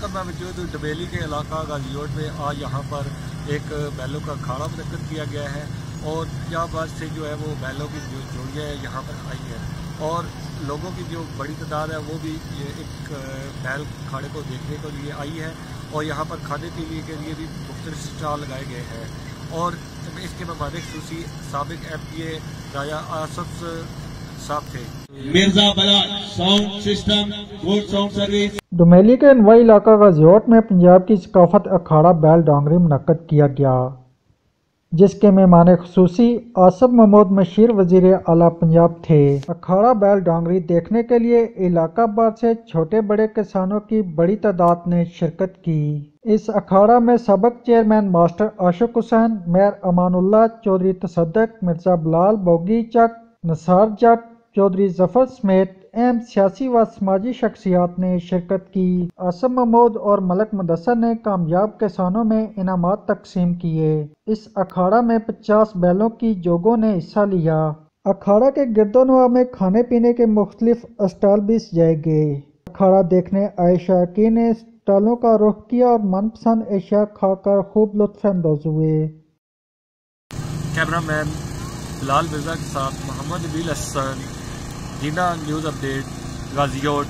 वक्त मैं मौजूद डबेली के इलाका गाजियोट में आज यहाँ पर एक बैलों का अखाड़ा मुनक्कद किया गया है और फैजाबाद से जो है वो बैलों की जो जोड़ियाँ यहाँ पर आई है और लोगों की जो बड़ी तादाद है वो भी ये एक बैल अखाड़े को देखने के लिए आई है और यहाँ पर खाने पीने के लिए भी मुख्तलिफ स्टॉल लगाए गए हैं और इसके ममालिक खसूसी साबिक MPA राजा आसफ साहब थे। Mirza Balal sound system good sound service. Dumeli के अनवाई इलाका गाजियोट में पंजाब की सकाफत अखाड़ा बैल डांगरी मुनक्कद किया गया, जिसके मेहमान खसूसी आसफ महमूद मशीर वजीर आला पंजाब थे। अखाड़ा बैल डांगरी देखने के लिए इलाका भर से छोटे बड़े किसानों की बड़ी तादाद ने शिरकत की। इस अखाड़ा में सबक चेयरमैन मास्टर आशिक हुसैन, मेयर अमानुल्लाह, चौधरी तसद्दुक, मिर्जा बलाल, बोगी चक, नसार जट, चौधरी जफर समेत अहम सियासी व समाजी शख्सियात ने शिरकत की। आसफ महमूद और मलक मुदस्सर ने कामयाब किसानों में इनामात तकसीम किए। इस अखाड़ा में 50 बैलों की जोगों ने हिस्सा लिया। अखाड़ा के गिरदोनवा में खाने पीने के मुख्तलिफ स्टॉल भी सजाए गए। अखाड़ा देखने आए शायकीन ने स्टॉलों का रुख किया और मनपसंद एशिया खाकर खूब लुत्फ़अंदोज़ हुए। कैमरामैन लाल मिर्जा के साथ मोहम्मद नबील हसन, जीना न्यूज़ अपडेट, गाजियोट।